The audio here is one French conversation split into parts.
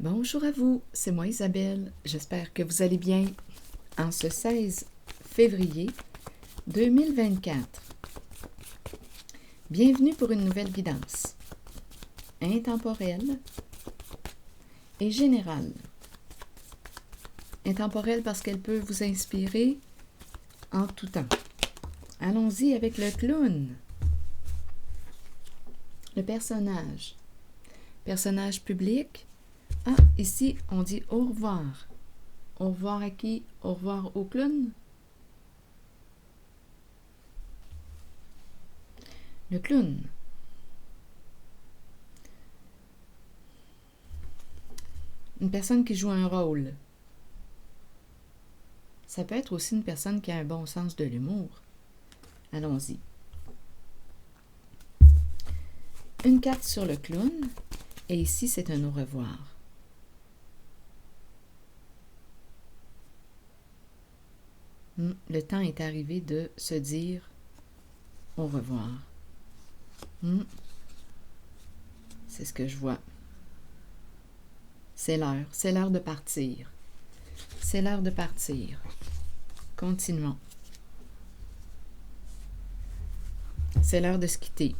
Bonjour à vous, c'est moi Isabelle. J'espère que vous allez bien en ce 16 février 2024. Bienvenue pour une nouvelle guidance intemporelle et générale. Intemporelle parce qu'elle peut vous inspirer en tout temps. Allons-y avec le clown. Le personnage. Personnage public. Ah, ici, on dit au revoir. Au revoir à qui? Au revoir au clown? Le clown. Une personne qui joue un rôle. Ça peut être aussi une personne qui a un bon sens de l'humour. Allons-y. Une carte sur le clown, et ici, c'est un au revoir. Le temps est arrivé de se dire au revoir. C'est ce que je vois. C'est l'heure de partir. C'est l'heure de partir. Continuons. C'est l'heure de se quitter.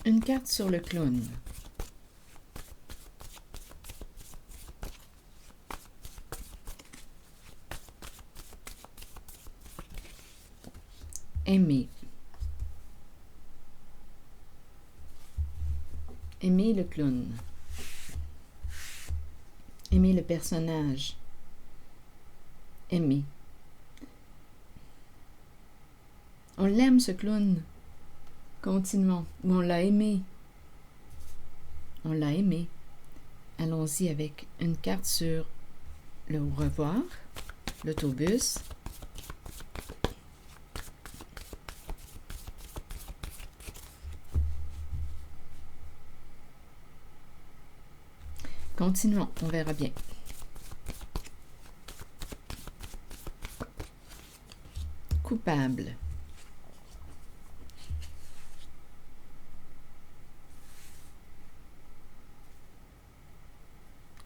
Une carte sur le clown. Aimer. Aimer le clown. Aimer le personnage. Aimer. On l'aime, ce clown. Continuons. Ou on l'a aimé. On l'a aimé. Allons-y avec une carte sur le au revoir, l'autobus. Continuons, on verra bien. Coupable.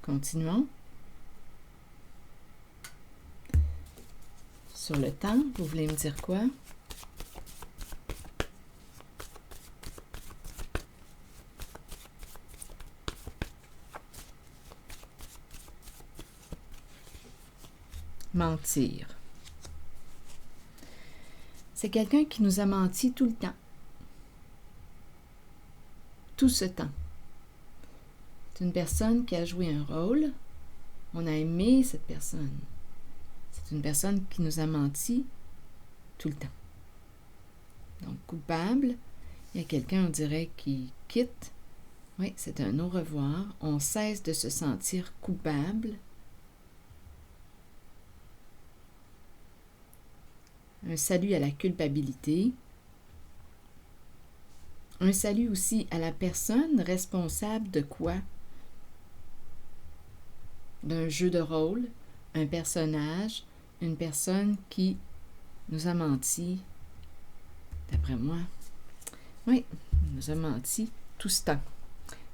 Continuons. Sur le temps, vous voulez me dire quoi? Mentir. C'est quelqu'un qui nous a menti tout le temps. Tout ce temps. C'est une personne qui a joué un rôle. On a aimé cette personne. C'est une personne qui nous a menti tout le temps. Donc, coupable, il y a quelqu'un, on dirait, qui quitte. Oui, c'est un au revoir. On cesse de se sentir coupable. Un salut à la culpabilité. Un salut aussi à la personne responsable de quoi? D'un jeu de rôle, un personnage, une personne qui nous a menti, d'après moi. Oui, nous a menti tout ce temps.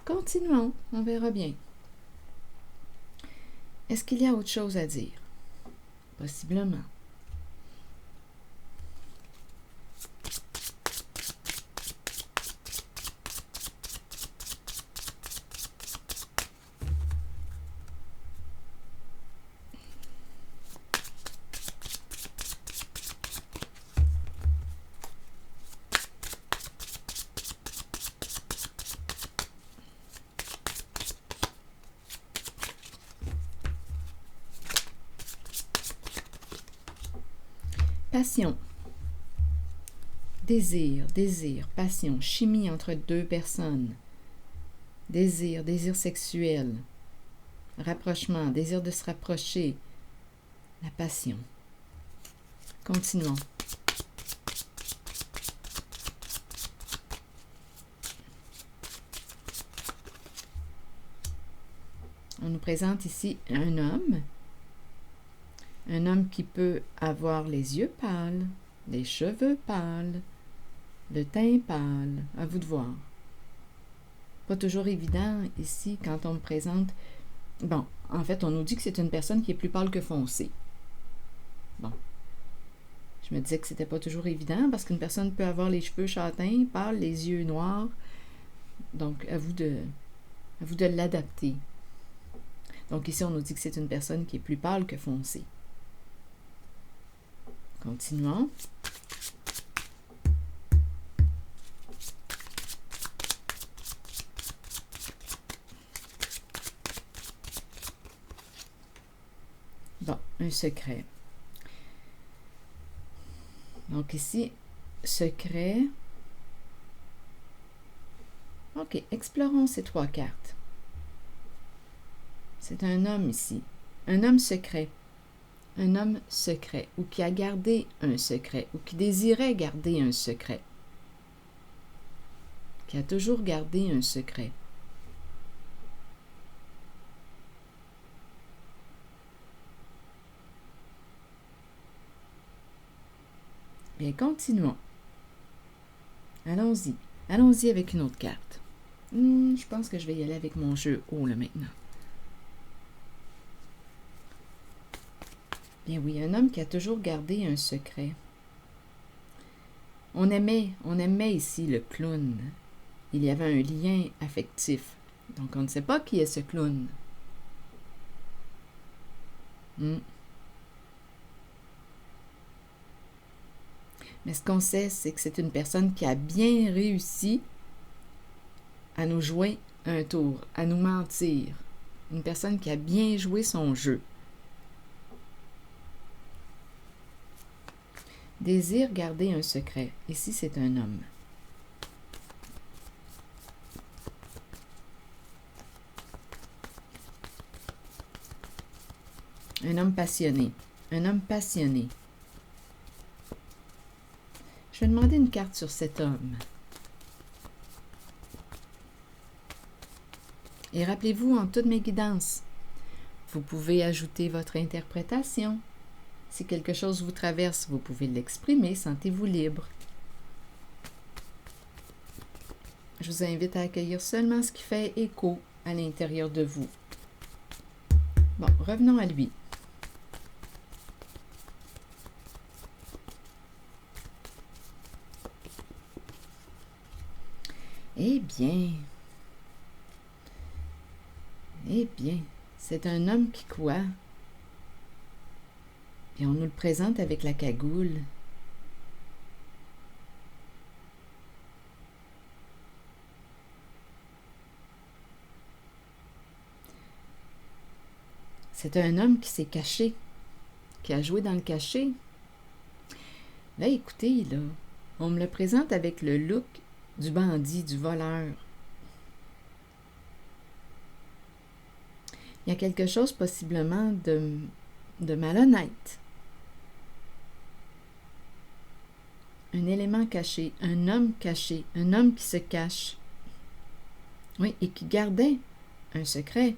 Continuons, on verra bien. Est-ce qu'il y a autre chose à dire? Possiblement. Passion. Désir, passion, chimie entre deux personnes. Désir sexuel. Rapprochement, désir de se rapprocher. La passion. Continuons. On nous présente ici un homme qui peut avoir les yeux pâles, les cheveux pâles, Le teint pâle, à vous de voir. Pas toujours évident ici quand on me présente. Bon, en fait, on nous dit que c'est une personne qui est plus pâle que foncée. Bon. Je me disais que c'était pas toujours évident parce qu'une personne peut avoir les cheveux châtains, pâles, les yeux noirs. Donc, à vous de l'adapter. Donc ici, on nous dit que c'est une personne qui est plus pâle que foncée. Continuons. Bon, un secret. Donc ici, secret. OK, explorons ces 3 cartes. C'est un homme ici. Un homme secret. Un homme secret, ou qui a gardé un secret, ou qui désirait garder un secret. Qui a toujours gardé un secret. Bien, continuons. Allons-y. Allons-y avec une autre carte. Je pense que je vais y aller avec mon jeu haut, là, maintenant. Bien oui, un homme qui a toujours gardé un secret. On aimait ici le clown. Il y avait un lien affectif. Donc, on ne sait pas qui est ce clown. Mais ce qu'on sait, c'est que c'est une personne qui a bien réussi à nous jouer un tour, à nous mentir. Une personne qui a bien joué son jeu. Désire garder un secret. Ici, c'est un homme. Un homme passionné. Un homme passionné. Je vais demander une carte sur cet homme. Et rappelez-vous, en toutes mes guidances, vous pouvez ajouter votre interprétation. Si quelque chose vous traverse, vous pouvez l'exprimer, sentez-vous libre. Je vous invite à accueillir seulement ce qui fait écho à l'intérieur de vous. Bon, revenons à lui. Eh bien, c'est un homme qui quoi? Et on nous le présente avec la cagoule. C'est un homme qui s'est caché, qui a joué dans le cachet. Là, écoutez, là, on me le présente avec le look du bandit, du voleur. Il y a quelque chose possiblement de malhonnête. Un élément caché, un homme qui se cache. Oui, et qui gardait un secret.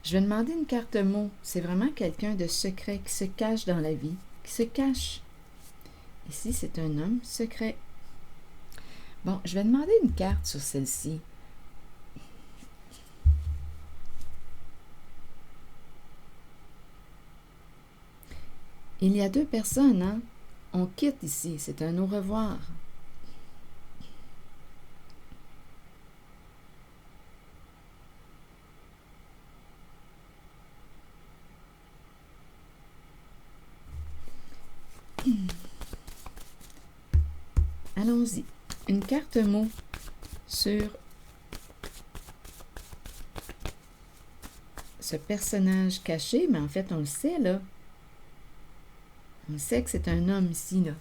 Je vais demander une carte mot. C'est vraiment quelqu'un de secret qui se cache dans la vie, qui se cache. Ici, c'est un homme secret. Bon, je vais demander une carte sur celle-ci. Il y a 2 personnes, hein? On quitte ici, c'est un au revoir. Allons-y. Une carte mot sur ce personnage caché, mais en fait, on le sait, là. On sait que c'est un homme ici, là.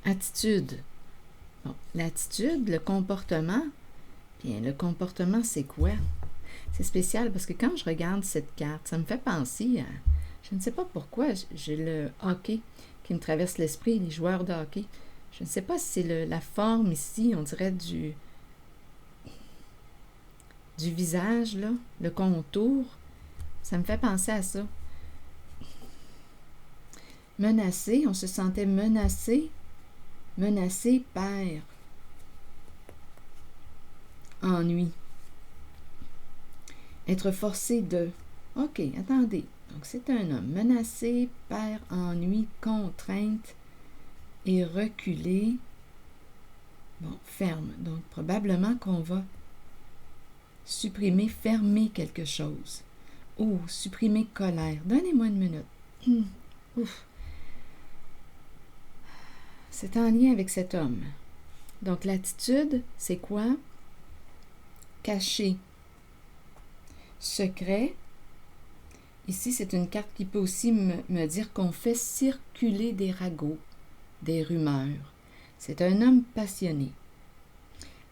Attitude. Bon, l'attitude, le comportement. Bien, le comportement, c'est quoi? C'est spécial parce que quand je regarde cette carte, ça me fait penser à... Je ne sais pas pourquoi, j'ai le hockey qui me traverse l'esprit, les joueurs de hockey. Je ne sais pas si c'est la forme ici, on dirait du visage, là, le contour, ça me fait penser à ça. Menacé, on se sentait menacé par ennui. Être forcé de... OK, attendez. Donc, c'est un homme menacé par ennui, contrainte et reculé. Bon, ferme. Donc, probablement qu'on va supprimer, fermer quelque chose. Ou supprimer colère. Donnez-moi une minute. Ouf. C'est en lien avec cet homme. Donc, l'attitude, c'est quoi? Caché. Secret. Ici, c'est une carte qui peut aussi me dire qu'on fait circuler des ragots, des rumeurs. C'est un homme passionné.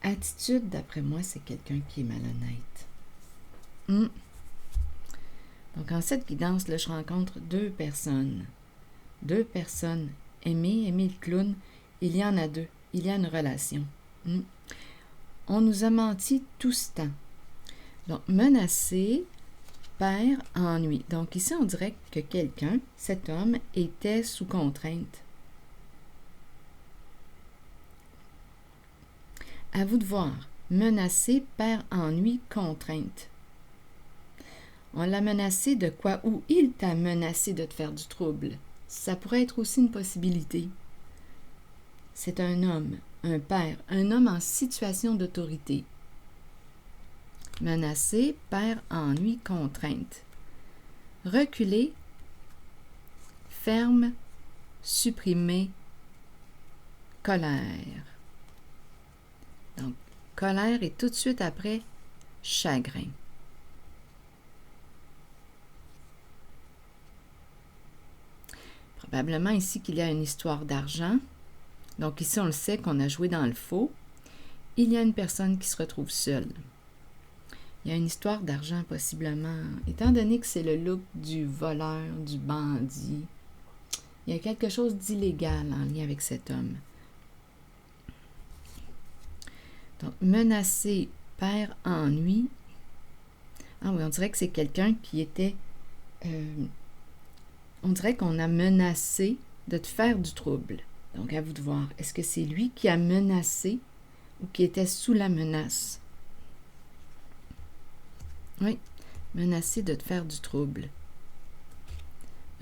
Attitude, d'après moi, c'est quelqu'un qui est malhonnête. Donc, en cette guidance, là, je rencontre deux personnes. Deux personnes aimées le clown. Il y en a deux. Il y a une relation. On nous a menti tout ce temps. Donc, menacé, perd ennui. Donc, ici, on dirait que quelqu'un, cet homme, était sous contrainte. À vous de voir. Menacé, perd ennui, contrainte. On l'a menacé de quoi? Ou il t'a menacé de te faire du trouble. Ça pourrait être aussi une possibilité. C'est un homme, un père, un homme en situation d'autorité. Menacé, perd ennui, contrainte. Reculer, ferme, supprimer, colère. Donc, colère et tout de suite après, chagrin. Probablement ici qu'il y a une histoire d'argent. Donc ici, on le sait qu'on a joué dans le faux. Il y a une personne qui se retrouve seule. Il y a une histoire d'argent possiblement, étant donné que c'est le look du voleur, du bandit. Il y a quelque chose d'illégal en lien avec cet homme. Donc, menacé, perd ennui. Ah oui, on dirait que c'est quelqu'un qui était... on dirait qu'on a menacé de te faire du trouble. Donc, à vous de voir. Est-ce que c'est lui qui a menacé ou qui était sous la menace? Oui, menacé de te faire du trouble.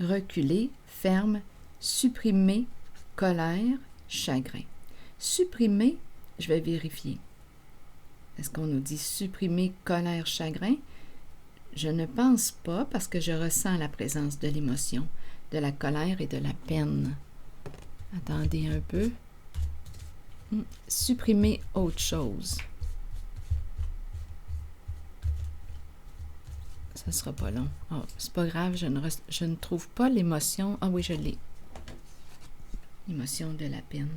Reculer, ferme, supprimer, colère, chagrin. Supprimer, je vais vérifier. Est-ce qu'on nous dit supprimer, colère, chagrin? Je ne pense pas parce que je ressens la présence de l'émotion, de la colère et de la peine. Attendez un peu. Supprimer autre chose. Ça ne sera pas long. Oh, c'est pas grave, je ne trouve pas l'émotion. Ah oui, je l'ai. L'émotion de la peine.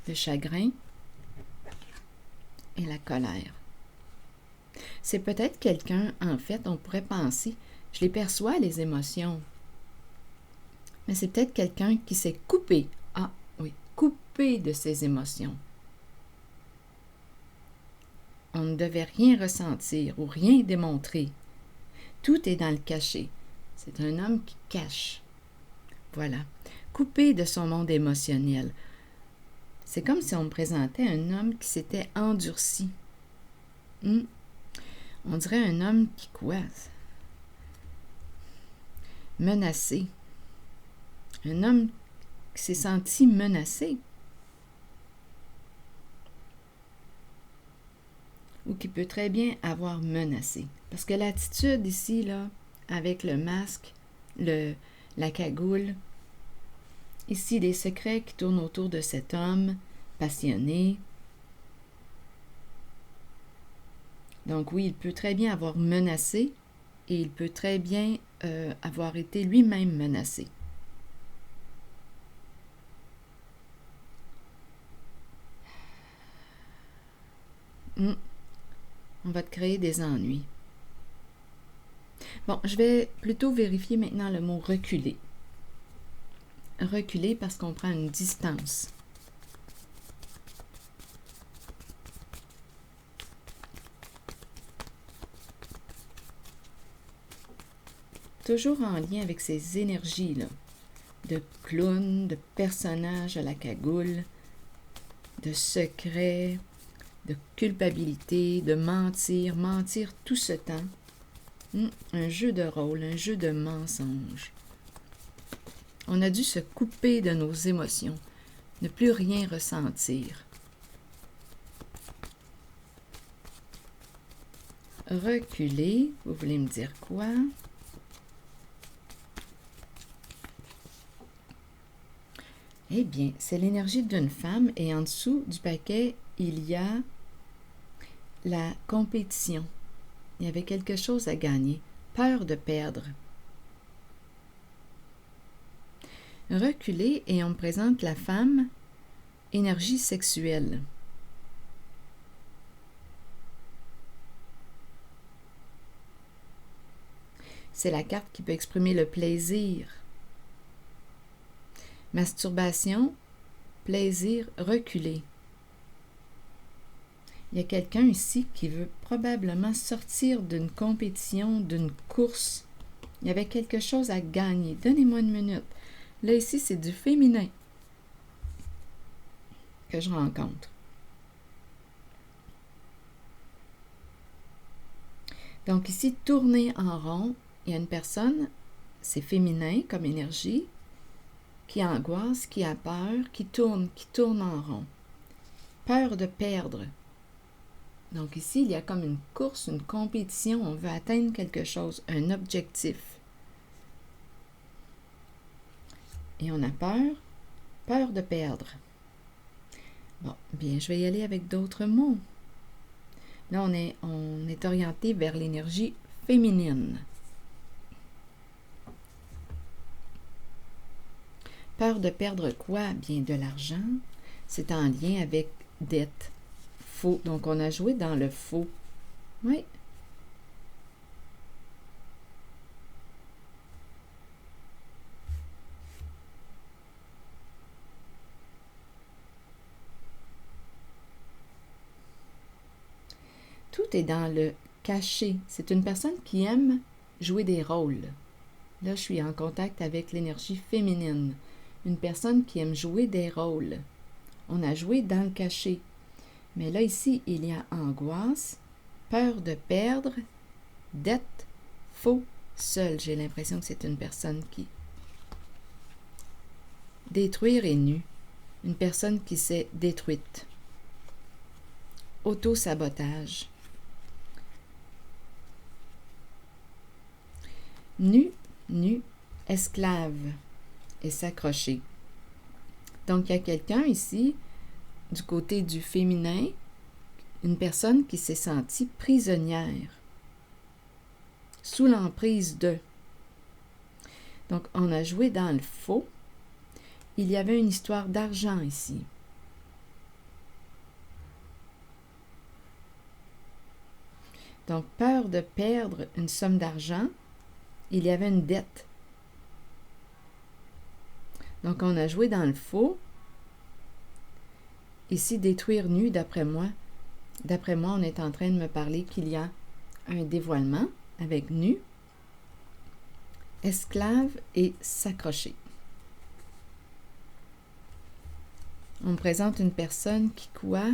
Le chagrin et la colère. C'est peut-être quelqu'un, en fait, on pourrait penser, je les perçois, les émotions. Mais c'est peut-être quelqu'un qui s'est coupé. Ah oui, coupé de ses émotions. On ne devait rien ressentir ou rien démontrer. Tout est dans le caché. C'est un homme qui cache. Voilà. Coupé de son monde émotionnel. C'est comme si on me présentait un homme qui s'était endurci. On dirait un homme qui quoi? Menacé. Un homme qui s'est senti menacé. Ou qui peut très bien avoir menacé. Parce que l'attitude ici, là, avec le masque, la cagoule, ici, les secrets qui tournent autour de cet homme passionné. Donc oui, il peut très bien avoir menacé et il peut très bien avoir été lui-même menacé. On va te créer des ennuis. Bon, je vais plutôt vérifier maintenant le mot reculer. Reculer parce qu'on prend une distance. toujours en lien avec ces énergies-là, de clown, de personnage à la cagoule, de secret, de culpabilité, de mentir, mentir tout ce temps. Un jeu de rôle, un jeu de mensonge. On a dû se couper de nos émotions, ne plus rien ressentir. Reculer, vous voulez me dire quoi? Eh bien, c'est l'énergie d'une femme et en dessous du paquet, il y a la compétition. Il y avait quelque chose à gagner, peur de perdre. Reculer et on me présente la femme, énergie sexuelle. C'est la carte qui peut exprimer le plaisir. Masturbation, plaisir, reculer. Il y a quelqu'un ici qui veut probablement sortir d'une compétition, d'une course. Il y avait quelque chose à gagner. Donnez-moi une minute. Là, ici, c'est du féminin que je rencontre. Donc ici, tourner en rond. Il y a une personne, c'est féminin comme énergie, qui angoisse, qui a peur, qui tourne en rond. Peur de perdre. Donc ici, il y a comme une course, une compétition, on veut atteindre quelque chose, un objectif. Et on a peur de perdre. Bon, bien, je vais y aller avec d'autres mots. Là, on est orienté vers l'énergie féminine. Peur de perdre quoi? Bien, de l'argent. C'est en lien avec dette. Faux. Donc, on a joué dans le faux. Oui. Tout est dans le caché. C'est une personne qui aime jouer des rôles. Là, je suis en contact avec l'énergie féminine. Une personne qui aime jouer des rôles. On a joué dans le caché. Mais là, ici, il y a angoisse, peur de perdre, dette, faux, seul. J'ai l'impression que c'est une personne qui... Détruire est nu. Une personne qui s'est détruite. Auto-sabotage. Nu, esclave et s'accrocher. Donc, il y a quelqu'un ici, du côté du féminin, une personne qui s'est sentie prisonnière, sous l'emprise de. Donc, on a joué dans le faux. Il y avait une histoire d'argent ici. Donc, peur de perdre une somme d'argent, il y avait une dette. Donc, on a joué dans le faux. Ici, détruire nu, d'après moi. D'après moi, on est en train de me parler qu'il y a un dévoilement avec nu, esclave et s'accrocher. On me présente une personne qui quoi?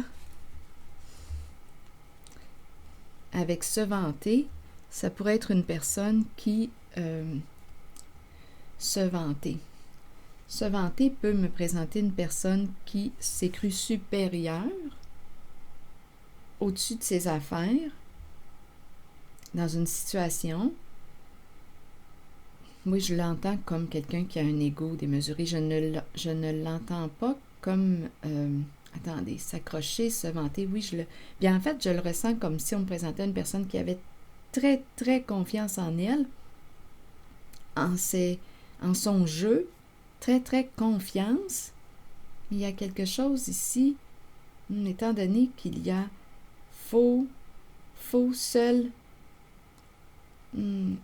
Avec se vanter, ça pourrait être une personne qui se vanter. Se vanter peut me présenter une personne qui s'est crue supérieure, au-dessus de ses affaires, dans une situation. Oui, je l'entends comme quelqu'un qui a un ego démesuré. Je ne l'entends pas comme... attendez, s'accrocher, se vanter, oui, bien, en fait, je le ressens comme si on me présentait une personne qui avait très, très confiance en elle, en son jeu, très, très confiance. Il y a quelque chose ici, étant donné qu'il y a faux, seul,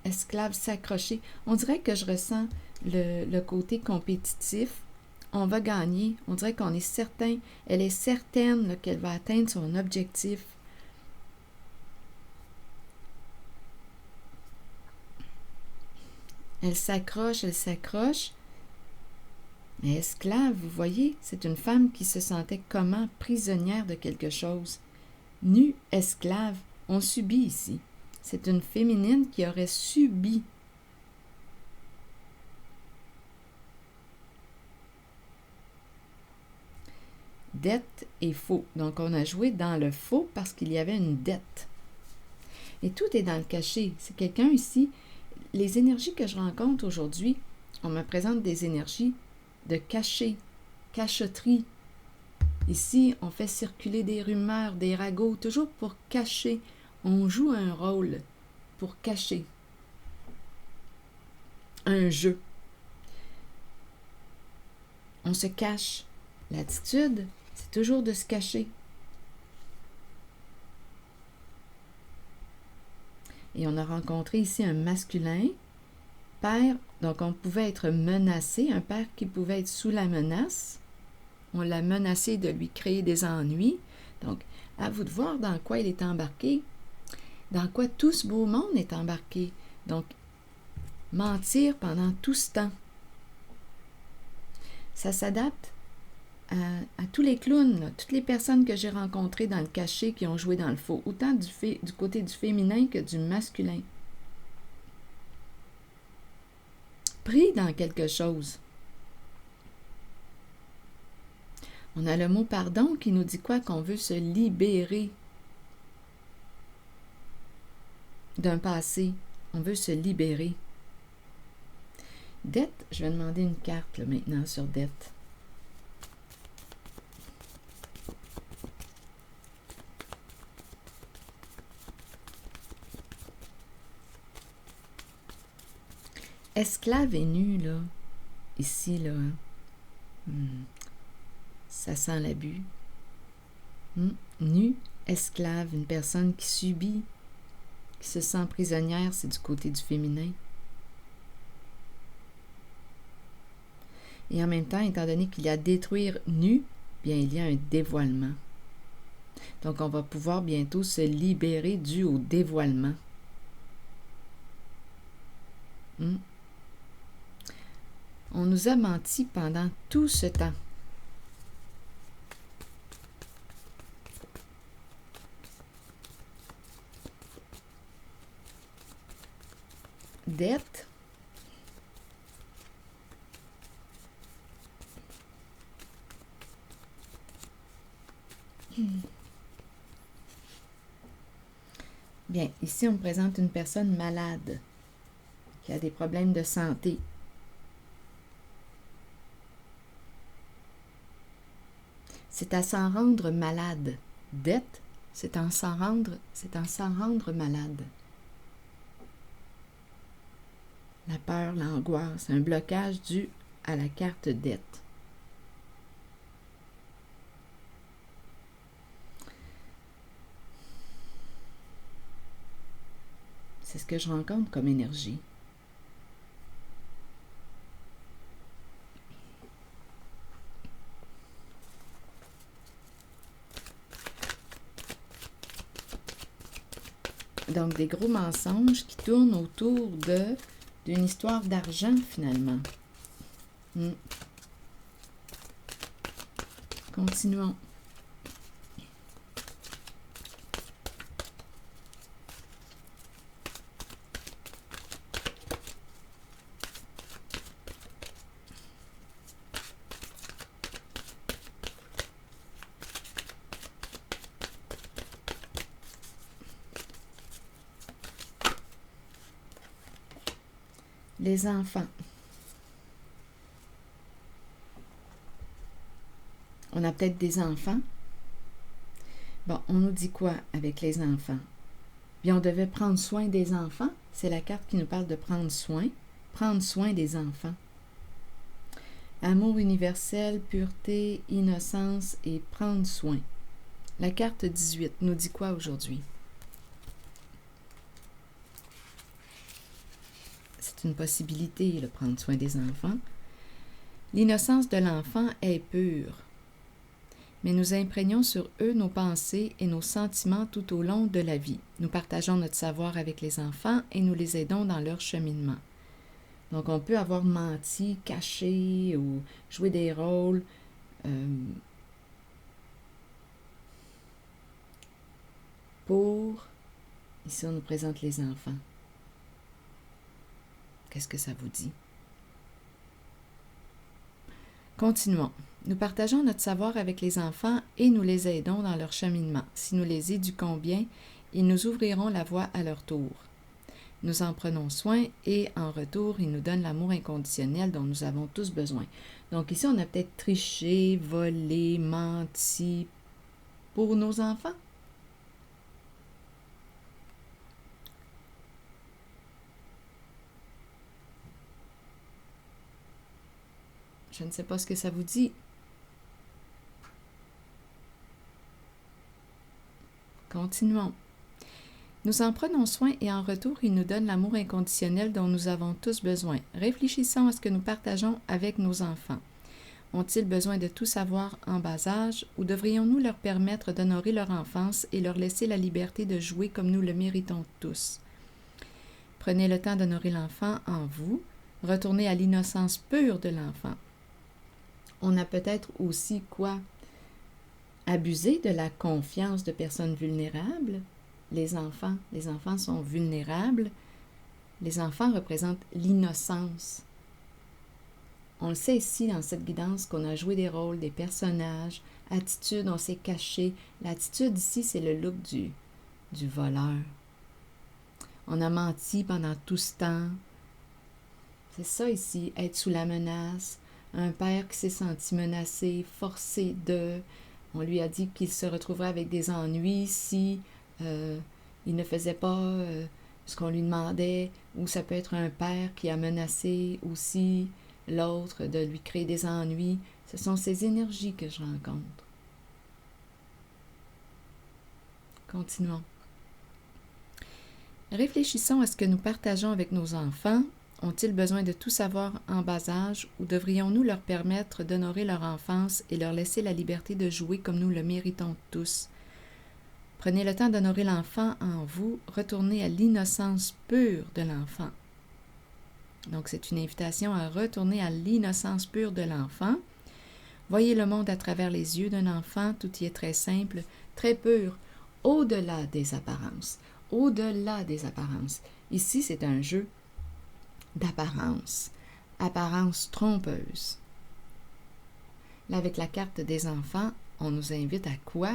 esclave, s'accrocher. On dirait que je ressens le côté compétitif. On va gagner. On dirait qu'on est certain, elle est certaine là, qu'elle va atteindre son objectif. Elle s'accroche, elle s'accroche. Mais esclave, vous voyez, c'est une femme qui se sentait comment prisonnière de quelque chose. Nue, esclave, on subit ici. C'est une féminine qui aurait subi. Dette et faux. Donc, on a joué dans le faux parce qu'il y avait une dette. Et tout est dans le caché. C'est quelqu'un ici. Les énergies que je rencontre aujourd'hui, on me présente des énergies de caché, cachotterie. Ici, on fait circuler des rumeurs, des ragots, toujours pour cacher. On joue un rôle pour cacher. Un jeu. On se cache. L'attitude, c'est toujours de se cacher. Et on a rencontré ici un masculin, père, donc on pouvait être menacé, un père qui pouvait être sous la menace. On l'a menacé de lui créer des ennuis. Donc, à vous de voir dans quoi il est embarqué, dans quoi tout ce beau monde est embarqué. Donc, mentir pendant tout ce temps. Ça s'adapte à tous les clowns, là, toutes les personnes que j'ai rencontrées dans le cachet qui ont joué dans le faux, autant du côté du féminin que du masculin. Pris dans quelque chose. On a le mot pardon qui nous dit quoi? Qu'on veut se libérer d'un passé. On veut se libérer. Dette, je vais demander une carte là, maintenant sur dette. Esclave et nu, là, ici, là, ça sent l'abus. Nu, esclave, une personne qui subit, qui se sent prisonnière, c'est du côté du féminin. Et en même temps, étant donné qu'il y a détruire nu, bien, il y a un dévoilement. Donc, on va pouvoir bientôt se libérer dû au dévoilement. On nous a menti pendant tout ce temps. Dette. Bien, ici on me présente une personne malade qui a des problèmes de santé. C'est à s'en rendre malade. Dette, c'est en s'en rendre malade. La peur, l'angoisse, un blocage dû à la carte dette. C'est ce que je rencontre comme énergie. Donc, des gros mensonges qui tournent autour d'une histoire d'argent, finalement. Continuons. Les enfants. On a peut-être des enfants. Bon, on nous dit quoi avec les enfants? Bien, on devait prendre soin des enfants. C'est la carte qui nous parle de prendre soin des enfants. Amour universel, pureté, innocence et prendre soin. La carte 18 nous dit quoi aujourd'hui? C'est une possibilité, de prendre soin des enfants. L'innocence de l'enfant est pure, mais nous imprégnons sur eux nos pensées et nos sentiments tout au long de la vie. Nous partageons notre savoir avec les enfants et nous les aidons dans leur cheminement. Donc, on peut avoir menti, caché ou joué des rôles pour... Ici, on nous présente les enfants. Qu'est-ce que ça vous dit? Continuons. Nous partageons notre savoir avec les enfants et nous les aidons dans leur cheminement. Si nous les éduquons bien, ils nous ouvriront la voie à leur tour. Nous en prenons soin et en retour, ils nous donnent l'amour inconditionnel dont nous avons tous besoin. Donc ici, on a peut-être triché, volé, menti pour nos enfants. Je ne sais pas ce que ça vous dit. Continuons. Nous en prenons soin et en retour, il nous donne l'amour inconditionnel dont nous avons tous besoin. Réfléchissons à ce que nous partageons avec nos enfants. Ont-ils besoin de tout savoir en bas âge ou devrions-nous leur permettre d'honorer leur enfance et leur laisser la liberté de jouer comme nous le méritons tous? Prenez le temps d'honorer l'enfant en vous. Retournez à l'innocence pure de l'enfant. On a peut-être aussi abusé de la confiance de personnes vulnérables. Les enfants sont vulnérables. Les enfants représentent l'innocence. On le sait ici dans cette guidance qu'on a joué des rôles, des personnages, attitude, on s'est caché. L'attitude ici, c'est le look du voleur. On a menti pendant tout ce temps. C'est ça ici, être sous la menace. Un père qui s'est senti menacé, forcé de... On lui a dit qu'il se retrouverait avec des ennuis si il ne faisait pas ce qu'on lui demandait. Ou ça peut être un père qui a menacé aussi l'autre de lui créer des ennuis. Ce sont ces énergies que je rencontre. Continuons. Réfléchissons à ce que nous partageons avec nos enfants. Ont-ils besoin de tout savoir en bas âge ou devrions-nous leur permettre d'honorer leur enfance et leur laisser la liberté de jouer comme nous le méritons tous? Prenez le temps d'honorer l'enfant en vous, retournez à l'innocence pure de l'enfant. Donc, c'est une invitation à retourner à l'innocence pure de l'enfant. Voyez le monde à travers les yeux d'un enfant, tout y est très simple, très pur, au-delà des apparences. Au-delà des apparences. Ici, c'est un jeu d'apparence, apparence trompeuse. Là, avec la carte des enfants, on nous invite à quoi?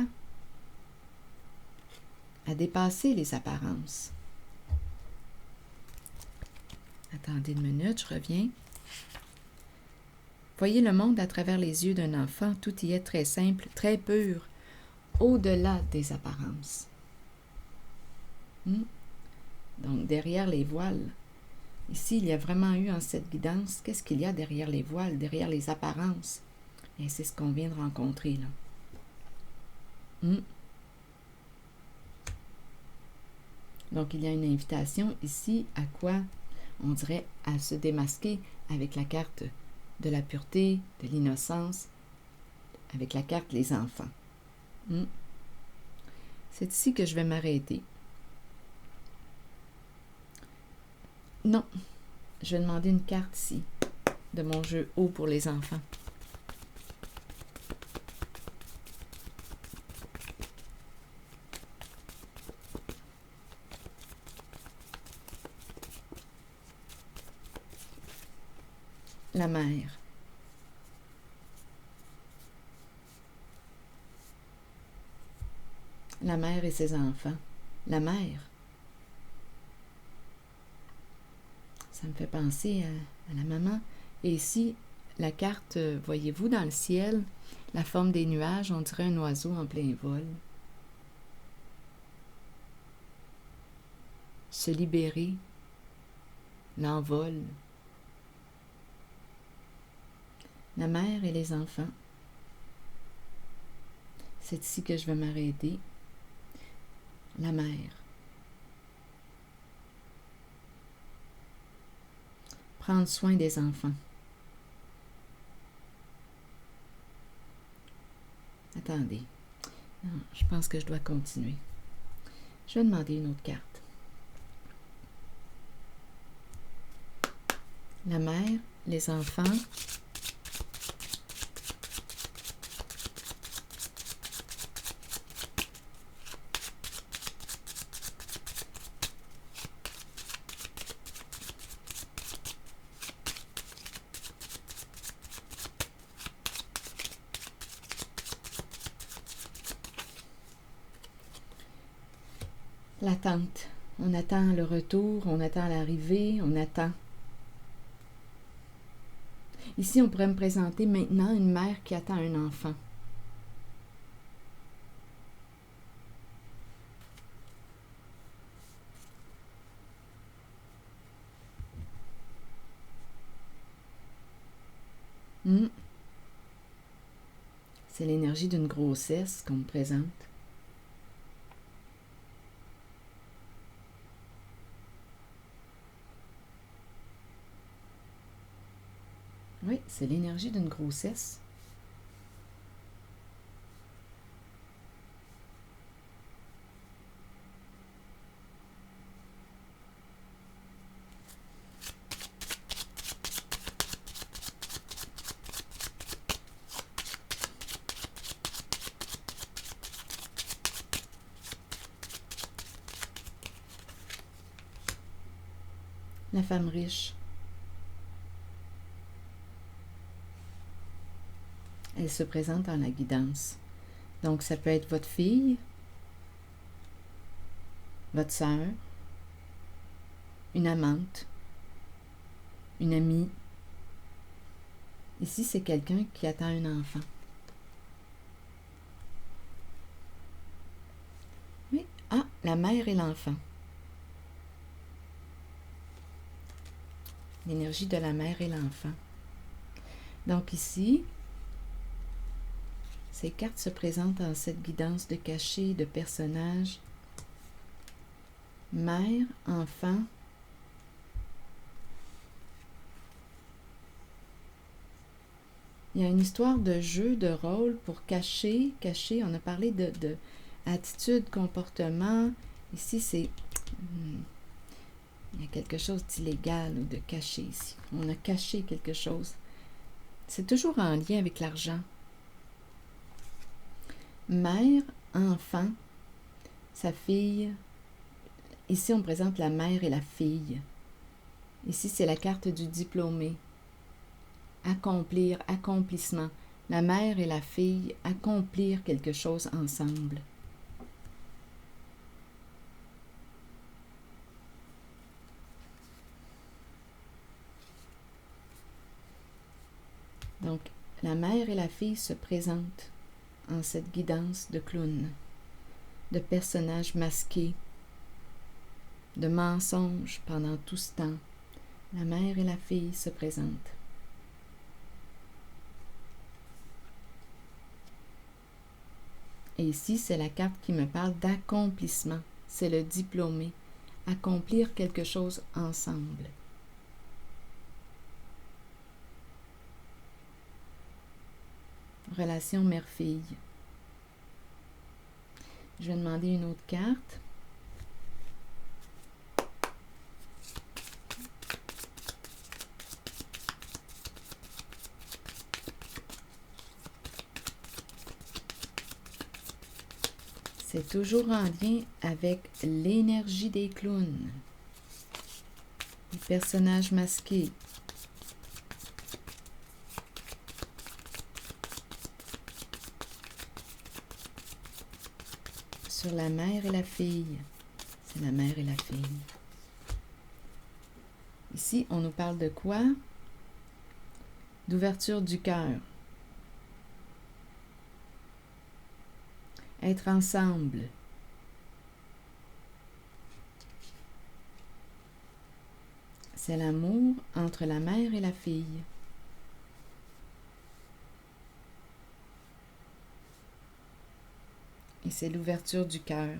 À dépasser les apparences. Attendez une minute, je reviens. Voyez le monde à travers les yeux d'un enfant, tout y est très simple, très pur, au-delà des apparences. Donc, derrière les voiles, ici, il y a vraiment eu en cette guidance, qu'est-ce qu'il y a derrière les voiles, derrière les apparences? Et c'est ce qu'on vient de rencontrer, là. Donc, il y a une invitation ici à quoi? On dirait à se démasquer avec la carte de la pureté, de l'innocence, avec la carte les enfants. C'est ici que je vais m'arrêter. Non, je vais demander une carte ici, de mon jeu haut pour les enfants. La mère. La mère et ses enfants. La mère. Ça me fait penser à la maman. Et ici, la carte, voyez-vous, dans le ciel, la forme des nuages, on dirait un oiseau en plein vol. Se libérer, l'envol. La mère et les enfants. C'est ici que je vais m'arrêter. La mère. Prendre soin des enfants. Attendez. Non, je pense que je dois continuer. Je vais demander une autre carte. la mère, les enfants. L'attente. On attend le retour, on attend l'arrivée, on attend. Ici, on pourrait me présenter maintenant une mère qui attend un enfant. C'est l'énergie d'une grossesse qu'on me présente. Oui, c'est l'énergie d'une grossesse. La femme riche. Elle se présente dans la guidance. Donc, ça peut être votre fille, votre sœur, une amante, une amie. Ici, c'est quelqu'un qui attend un enfant. Oui. Ah, la mère et l'enfant. L'énergie de la mère et l'enfant. Donc ici, ces cartes se présentent dans cette guidance de cachet, de personnages. Mère, enfant. Il y a une histoire de jeu, de rôle pour cacher. On a parlé de attitude, comportement. Ici, c'est... il y a quelque chose d'illégal ou de caché ici. On a caché quelque chose. C'est toujours en lien avec l'argent. Mère, enfant, sa fille. Ici, on présente la mère et la fille. Ici, c'est la carte du diplômé. Accomplir, accomplissement. La mère et la fille accomplir quelque chose ensemble. Donc, la mère et la fille se présentent en cette guidance de clown, de personnages masqués, de mensonges pendant tout ce temps. La mère et la fille se présentent. Et ici, c'est la carte qui me parle d'accomplissement. C'est le diplômé. Accomplir quelque chose ensemble. Relation mère-fille. Je vais demander une autre carte. C'est toujours en lien avec l'énergie des clowns, les personnages masqués. Sur la mère et la fille. C'est la mère et la fille. Ici, on nous parle de quoi? D'ouverture du cœur. Être ensemble. C'est l'amour entre la mère et la fille. Et c'est l'ouverture du cœur.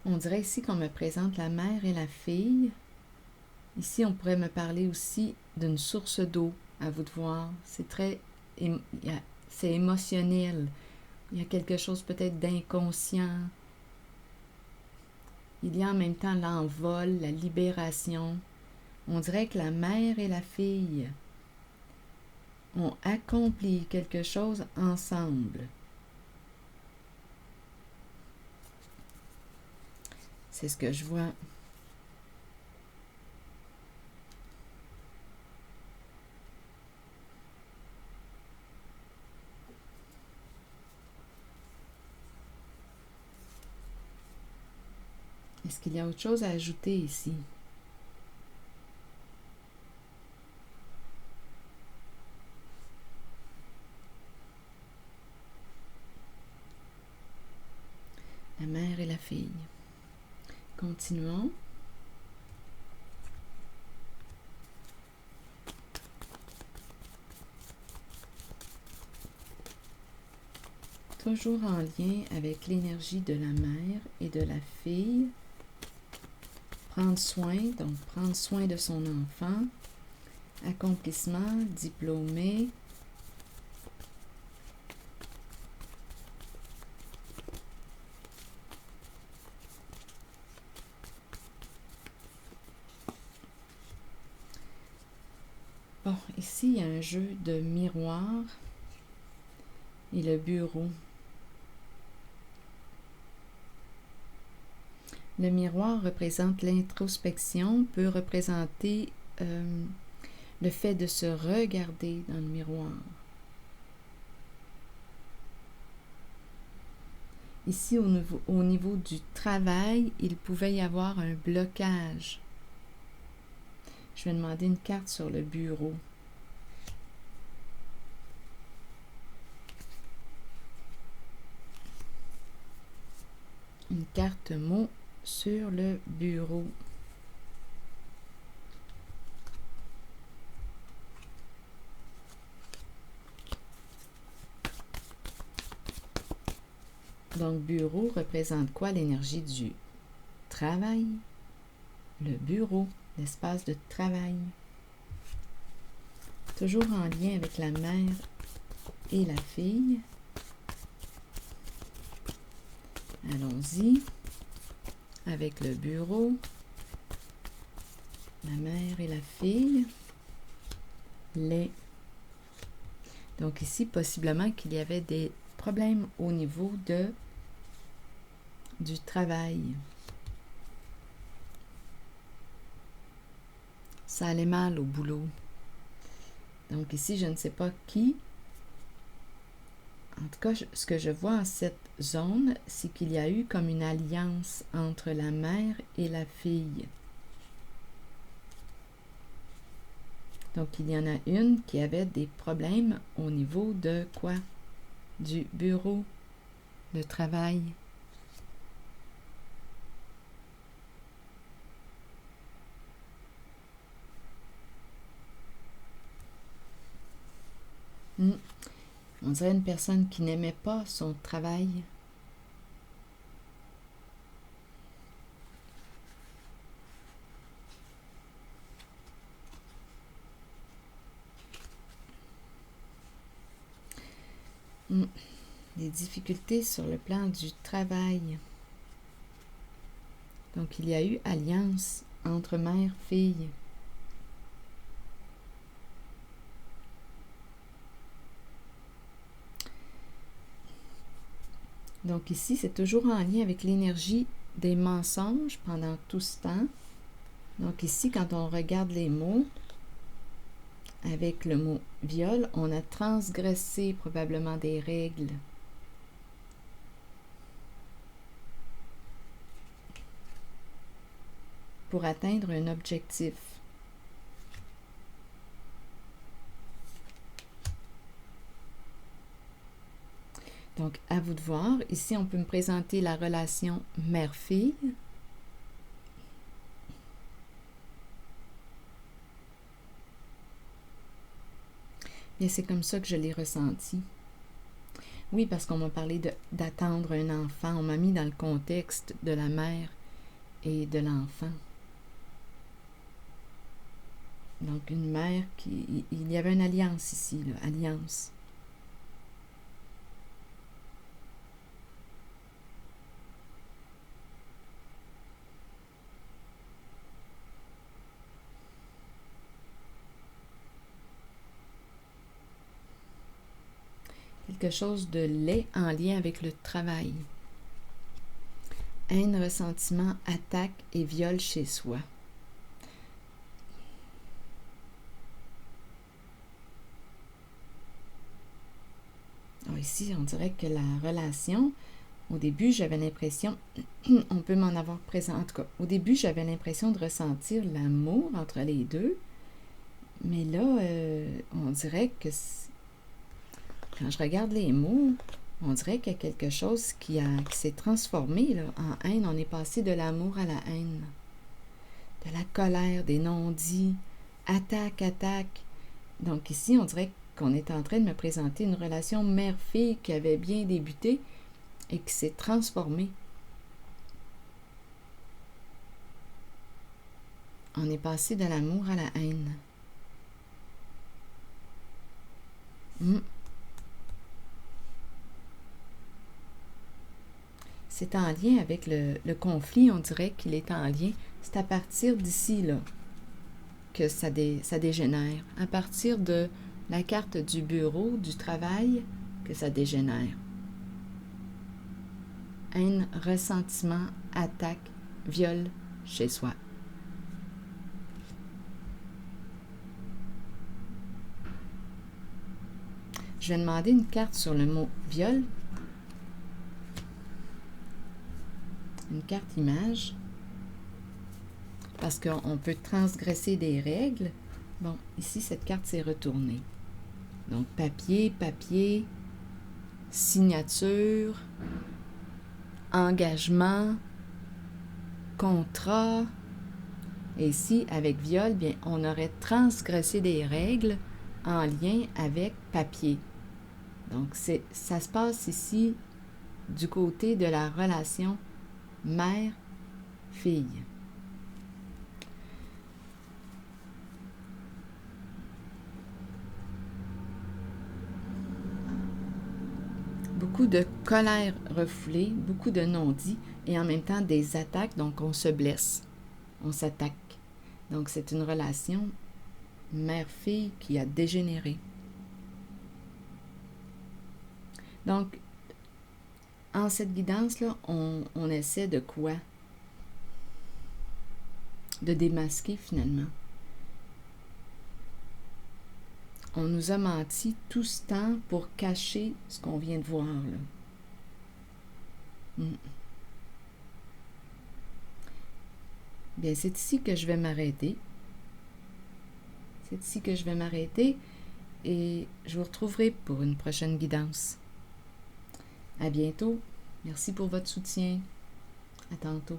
On dirait ici qu'on me présente la mère et la fille. Ici, on pourrait me parler aussi d'une source d'eau, à vous de voir. C'est très... c'est émotionnel. Il y a quelque chose peut-être d'inconscient. Il y a en même temps l'envol, la libération. On dirait que la mère et la fille ont accompli quelque chose ensemble. C'est ce que je vois. Est-ce qu'il y a autre chose à ajouter ici? La mère et la fille. Continuons. Toujours en lien avec l'énergie de la mère et de la fille. Prendre soin, donc prendre soin de son enfant. Accomplissement, diplômé. Bon, ici, il y a un jeu de miroir et le bureau. Le miroir représente l'introspection, peut représenter le fait de se regarder dans le miroir. Ici, au niveau du travail, il pouvait y avoir un blocage. Je vais demander une carte sur le bureau. Une carte mot sur le bureau. Donc, bureau représente quoi? L'énergie du travail. Le bureau, l'espace de travail. Toujours en lien avec la mère et la fille. Allons-y. Avec le bureau, la mère et la fille. Donc ici, possiblement qu'il y avait des problèmes au niveau du travail. Ça allait mal au boulot. Donc ici, je ne sais pas qui. En tout cas, ce que je vois en cette zone, c'est qu'il y a eu comme une alliance entre la mère et la fille. Donc, il y en a une qui avait des problèmes au niveau de quoi? Du bureau de travail. On dirait une personne qui n'aimait pas son travail. Des difficultés sur le plan du travail. Donc, il y a eu alliance entre mère-fille. Donc ici, c'est toujours en lien avec l'énergie des mensonges pendant tout ce temps. Donc ici, quand on regarde les mots, avec le mot viol, on a transgressé probablement des règles. Pour atteindre un objectif. Donc, à vous de voir. Ici, on peut me présenter la relation mère-fille. Bien, c'est comme ça que je l'ai ressenti. Oui, parce qu'on m'a parlé d'attendre un enfant. On m'a mis dans le contexte de la mère et de l'enfant. Donc, une mère qui... Il y avait une alliance ici, là, alliance. quelque chose de laid en lien avec le travail. Haine, ressentiment, attaque et viol chez soi. Alors ici, on dirait que la relation, au début, j'avais l'impression, on peut m'en avoir présent, en tout cas, au début, j'avais l'impression de ressentir l'amour entre les deux, mais là, on dirait que quand je regarde les mots, on dirait qu'il y a quelque chose qui s'est transformé là, en haine. On est passé de l'amour à la haine, de la colère, des non-dits, attaque, attaque. Donc ici, on dirait qu'on est en train de me présenter une relation mère-fille qui avait bien débuté et qui s'est transformée. On est passé de l'amour à la haine. C'est en lien avec le conflit, on dirait qu'il est en lien. C'est à partir d'ici, là, que ça dégénère. À partir de la carte du bureau, du travail, que ça dégénère. Haine, ressentiment, attaque, viol chez soi. Je vais demander une carte sur le mot viol. Une carte image. Parce qu'on peut transgresser des règles. Bon, ici, cette carte s'est retournée. Donc, papier, papier, signature, engagement, contrat. Et ici, avec viol, bien, on aurait transgressé des règles en lien avec papier. Donc, ça se passe ici du côté de la relation mère-fille. Beaucoup de colère refoulée, beaucoup de non-dits et en même temps des attaques, donc on se blesse, on s'attaque. Donc, c'est une relation mère-fille qui a dégénéré. Donc, en cette guidance-là, on essaie de quoi? De démasquer finalement. On nous a menti tout ce temps pour cacher ce qu'on vient de voir là. Bien, c'est ici que je vais m'arrêter. C'est ici que je vais m'arrêter et je vous retrouverai pour une prochaine guidance. À bientôt. Merci pour votre soutien. À tantôt.